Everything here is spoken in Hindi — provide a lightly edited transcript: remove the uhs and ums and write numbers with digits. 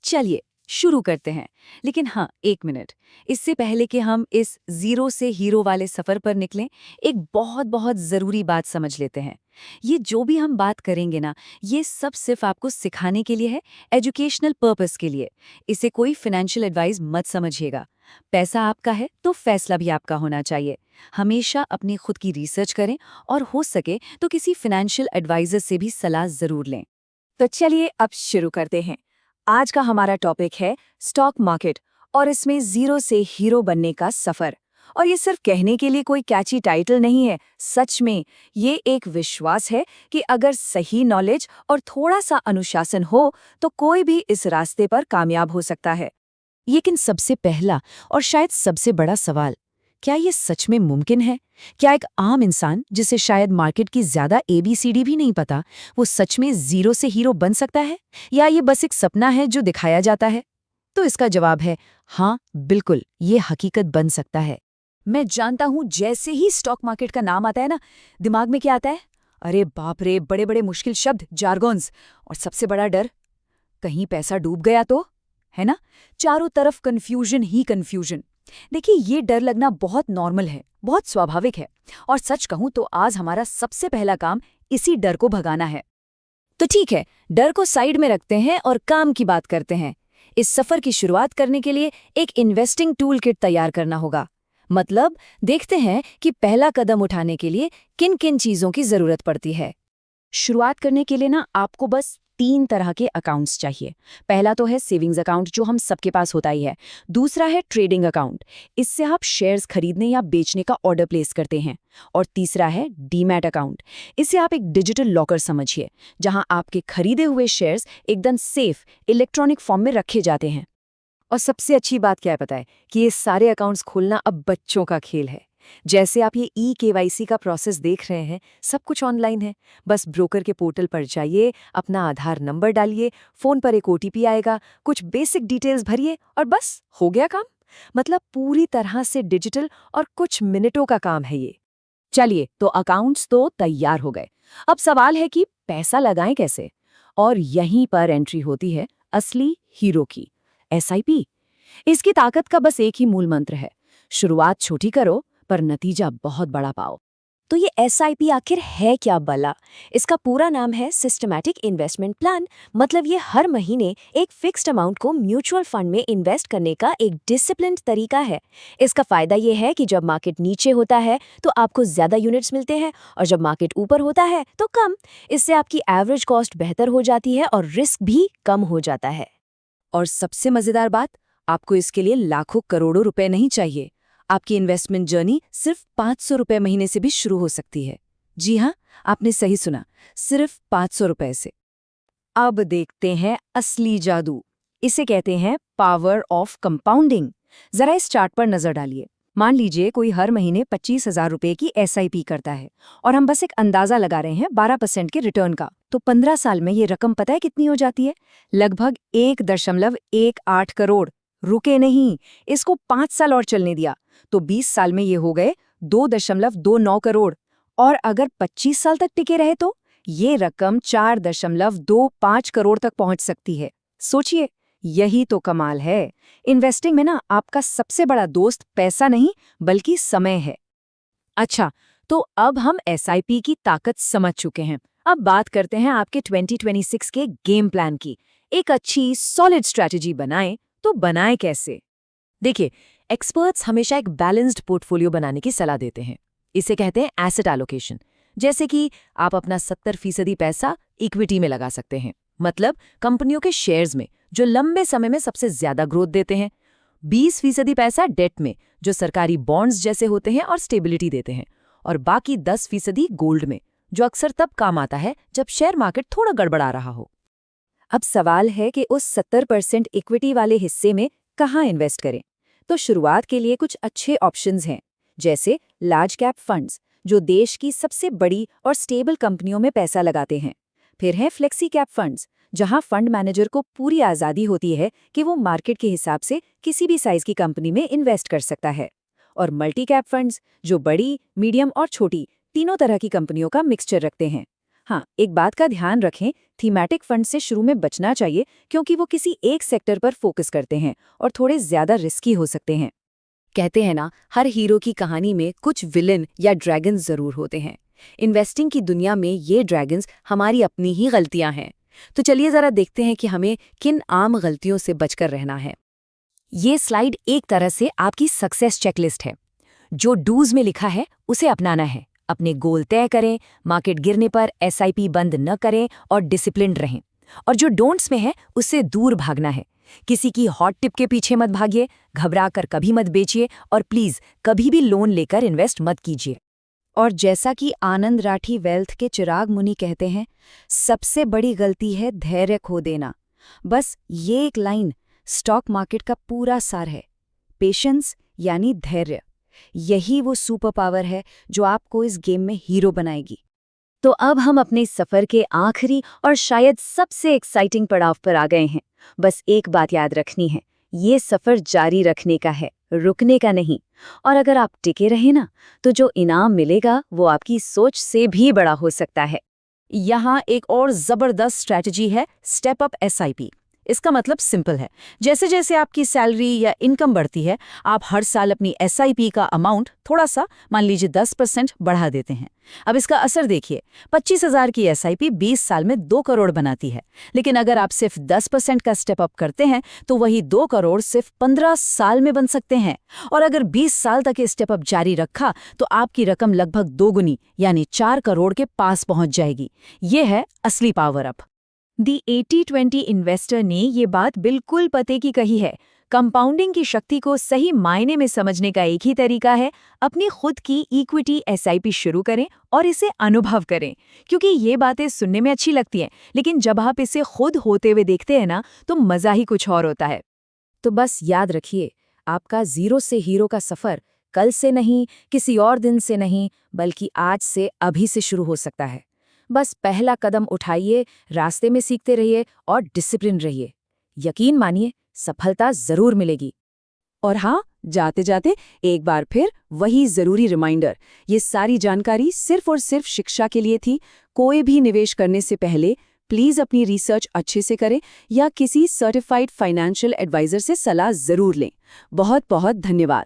चलिए शुरू करते हैं। लेकिन हाँ, एक मिनट, इससे पहले कि हम इस जीरो से हीरो वाले सफर पर निकलें, एक बहुत बहुत जरूरी बात समझ लेते हैं। ये जो भी हम बात करेंगे ना, ये सब सिर्फ आपको सिखाने के लिए है, एजुकेशनल पर्पस के लिए। इसे कोई फाइनेंशियल एडवाइस मत समझिएगा। पैसा आपका है तो फैसला भी आपका होना चाहिए। हमेशा अपनी खुद की रिसर्च करें और हो सके तो किसी फाइनेंशियल एडवाइजर से भी सलाह जरूर लें। तो चलिए अब शुरू करते हैं। आज का हमारा टॉपिक है स्टॉक मार्केट और इसमें जीरो से हीरो बनने का सफर। और ये सिर्फ कहने के लिए कोई कैची टाइटल नहीं है, सच में ये एक विश्वास है कि अगर सही नॉलेज और थोड़ा सा अनुशासन हो तो कोई भी इस रास्ते पर कामयाब हो सकता है। लेकिन सबसे पहला और शायद सबसे बड़ा सवाल, क्या ये सच में मुमकिन है? क्या एक आम इंसान जिसे शायद मार्केट की ज्यादा ABCD भी नहीं पता, वो सच में जीरो से हीरो बन सकता है? या ये बस एक सपना है जो दिखाया जाता है? तो इसका जवाब है हाँ, बिल्कुल, ये हकीकत बन सकता है। मैं जानता हूँ जैसे ही स्टॉक मार्केट का नाम आता है ना, दिमाग में क्या आता है? अरे बाप रे, बड़े बड़े मुश्किल शब्द, जार्गोन्स, और सबसे बड़ा डर, कहीं पैसा डूब गया तो, है ना? चारों तरफ कंफ्यूजन ही कंफ्यूजन। देखिए, ये डर लगना बहुत नॉर्मल है, बहुत स्वाभाविक है। और सच कहूं तो आज हमारा सबसे पहला काम इसी डर को भगाना है। तो ठीक है, डर को साइड में रखते हैं और काम की बात करते हैं। इस सफर की शुरुआत करने के लिए एक इन्वेस्टिंग टूल किट तैयार करना होगा। मतलब देखते हैं कि पहला कदम उठाने के लिए किन किन चीजों की जरूरत पड़ती है। शुरुआत करने के लिए ना आपको बस 3 तरह के अकाउंट्स चाहिए। पहला तो है सेविंग्स अकाउंट, जो हम सबके पास होता ही है। दूसरा है ट्रेडिंग अकाउंट, इससे आप शेयर्स खरीदने या बेचने का ऑर्डर प्लेस करते हैं। और तीसरा है डीमैट अकाउंट, इसे आप एक डिजिटल लॉकर समझिए, जहां आपके खरीदे हुए शेयर्स एकदम सेफ इलेक्ट्रॉनिक फॉर्म में रखे जाते हैं। और सबसे अच्छी बात क्या है पता है, कि ये सारे अकाउंट्स खोलना अब बच्चों का खेल है। जैसे आप ये KYC का प्रोसेस देख रहे हैं, सब कुछ ऑनलाइन है। बस ब्रोकर के पोर्टल पर जाइए, अपना आधार नंबर डालिए, फोन पर एक OTP आएगा, कुछ बेसिक डिटेल्स भरिए और बस हो गया काम। मतलब पूरी तरह से डिजिटल और कुछ मिनटों का काम है ये। चलिए, तो अकाउंट्स तो तैयार हो गए। अब सवाल है कि पैसा लगाएं कैसे? और यहीं पर एंट्री होती है असली हीरो की, SIP। इसकी ताकत का बस एक ही मूल मंत्र है, शुरुआत छोटी करो पर नतीजा बहुत बड़ा पाओ। तो ये SIP आखिर है क्या भला? इसका पूरा नाम है सिस्टमैटिक इन्वेस्टमेंट प्लान। मतलब ये हर महीने एक फिक्स्ड अमाउंट को म्यूचुअल फंड में इन्वेस्ट करने का एक डिसिप्लिन्ड तरीका है। इसका फायदा ये है कि जब मार्केट नीचे होता है तो आपको ज्यादा यूनिट्स मिलते हैं, और जब मार्केट ऊपर होता है तो कम। इससे आपकी एवरेज कॉस्ट बेहतर हो जाती है और रिस्क भी कम हो जाता है। और सबसे मजेदार बात, आपको इसके लिए लाखों करोड़ों रुपए नहीं चाहिए। आपकी इन्वेस्टमेंट जर्नी सिर्फ 500 रुपए महीने से भी शुरू हो सकती है। जी हाँ, आपने सही सुना, सिर्फ 500 रुपए से। अब देखते हैं असली जादू, इसे कहते हैं पावर ऑफ कंपाउंडिंग। जरा इस चार्ट पर नजर डालिए। मान लीजिए कोई हर महीने 25,000 रुपए की SIP करता है, और हम बस एक अंदाजा लगा रहे हैं 12% के रिटर्न का। तो 15 साल में ये रकम पता है कितनी हो जाती है? लगभग 1.18 करोड़। रुके नहीं, इसको 5 साल और चलने दिया तो 20 साल में ये हो गए 2.29 करोड़। और अगर 25 साल तक टिके रहे तो ये रकम 4.25 करोड़ तक पहुंच सकती है। सोचिए, यही तो कमाल है। इन्वेस्टिंग में ना आपका सबसे बड़ा दोस्त पैसा नहीं बल्कि समय है। अच्छा, तो अब हम SIP की ताकत समझ चुके हैं। अब बात करते हैं आपके 2026 के गेम प्लान की। एक अच्छी सॉलिड स्ट्रैटेजी बनाएं तो बनाएं कैसे? देखिए, एक्सपर्ट्स हमेशा एक बैलेंस्ड पोर्टफोलियो बनाने की सलाह देते हैं। इसे कहते हैं एसेट एलोकेशन। जैसे कि आप अपना 70% पैसा इक्विटी में लगा सकते हैं, मतलब कंपनियों के शेयर्स में जो लंबे समय में सबसे ज्यादा ग्रोथ देते हैं। 20% पैसा डेट में, जो सरकारी बॉन्ड्स जैसे होते हैं और स्टेबिलिटी देते हैं। और बाकी 10% गोल्ड में, जो अक्सर तब काम आता है जब शेयर मार्केट थोड़ा गड़बड़ा रहा हो। अब सवाल है कि उस 70% इक्विटी वाले हिस्से में कहाँ इन्वेस्ट करें? तो शुरुआत के लिए कुछ अच्छे ऑप्शंस हैं, जैसे लार्ज कैप फंड्स, जो देश की सबसे बड़ी और स्टेबल कंपनियों में पैसा लगाते हैं। फिर हैं फ्लेक्सी कैप फंड्स, जहां फंड मैनेजर को पूरी आज़ादी होती है कि वो मार्केट के हिसाब से किसी भी साइज की कंपनी में इन्वेस्ट कर सकता है। और मल्टी कैप फंड्स, जो बड़ी, मीडियम और छोटी तीनों तरह की कंपनियों का मिक्सचर रखते हैं। हाँ, एक बात का ध्यान रखें, थीमैटिक फंड से शुरू में बचना चाहिए क्योंकि वो किसी एक सेक्टर पर फोकस करते हैं और थोड़े ज्यादा रिस्की हो सकते हैं। कहते हैं ना, हर हीरो की कहानी में कुछ विलन या ड्रैगन्स जरूर होते हैं। इन्वेस्टिंग की दुनिया में ये ड्रैगन्स हमारी अपनी ही गलतियां हैं। तो चलिए जरा देखते हैं कि हमें किन आम गलतियों से बचकर रहना है। ये स्लाइड एक तरह से आपकी सक्सेस चेकलिस्ट है। जो डूज में लिखा है उसे अपनाना है। अपने गोल तय करें, मार्केट गिरने पर एसआईपी बंद न करें और डिसिप्लिन्ड रहें। और जो डोंट्स में है उससे दूर भागना है। किसी की हॉट टिप के पीछे मत भागिए, घबरा कर कभी मत बेचिए और प्लीज कभी भी लोन लेकर इन्वेस्ट मत कीजिए। और जैसा कि आनंद राठी वेल्थ के चिराग मुनि कहते हैं, सबसे बड़ी गलती है धैर्य खो देना। बस ये एक लाइन स्टॉक मार्केट का पूरा सार है। पेशेंस यानी धैर्य, यही वो सुपर पावर है जो आपको इस गेम में हीरो बनाएगी। तो अब हम अपने सफर के आखिरी और शायद सबसे एक्साइटिंग पड़ाव पर आ गए हैं। बस एक बात याद रखनी है, ये सफर जारी रखने का है, रुकने का नहीं। और अगर आप टिके रहे ना, तो जो इनाम मिलेगा वो आपकी सोच से भी बड़ा हो सकता है। यहाँ एक और जबरदस्त स्ट्रैटेजी है, स्टेप अप एसआईपी। इसका मतलब सिंपल है, जैसे जैसे आपकी सैलरी या इनकम बढ़ती है, आप हर साल अपनी एसआईपी का अमाउंट थोड़ा सा, मान लीजिए 10% बढ़ा देते हैं। अब इसका असर देखिए, 25,000 की एसआईपी 20 साल में 2 करोड़ बनाती है। लेकिन अगर आप सिर्फ 10% का स्टेप अप करते हैं तो वही 2 करोड़ सिर्फ 15 साल में बन सकते हैं। और अगर 20 साल तक ये स्टेप अप जारी रखा तो आपकी रकम लगभग दोगुनी यानी 4 करोड़ के पास पहुंच जाएगी। ये है असली पावर अप। दी 80-20 इन्वेस्टर ने ये बात बिल्कुल पते की कही है। कंपाउंडिंग की शक्ति को सही मायने में समझने का एक ही तरीका है, अपनी खुद की इक्विटी एसआईपी शुरू करें और इसे अनुभव करें। क्योंकि ये बातें सुनने में अच्छी लगती हैं, लेकिन जब आप इसे खुद होते हुए देखते हैं ना, तो मज़ा ही कुछ और होता है। तो बस याद रखिए, आपका जीरो से हीरो का सफर कल से नहीं, किसी और दिन से नहीं, बल्कि आज से अभी से शुरू हो सकता है। बस पहला कदम उठाइए, रास्ते में सीखते रहिए और डिसिप्लिन रहिए। यकीन मानिए, सफलता जरूर मिलेगी। और हाँ, जाते जाते एक बार फिर वही जरूरी रिमाइंडर, ये सारी जानकारी सिर्फ और सिर्फ शिक्षा के लिए थी। कोई भी निवेश करने से पहले प्लीज अपनी रिसर्च अच्छे से करें या किसी सर्टिफाइड फाइनेंशियल एडवाइजर से सलाह जरूर लें। बहुत बहुत धन्यवाद।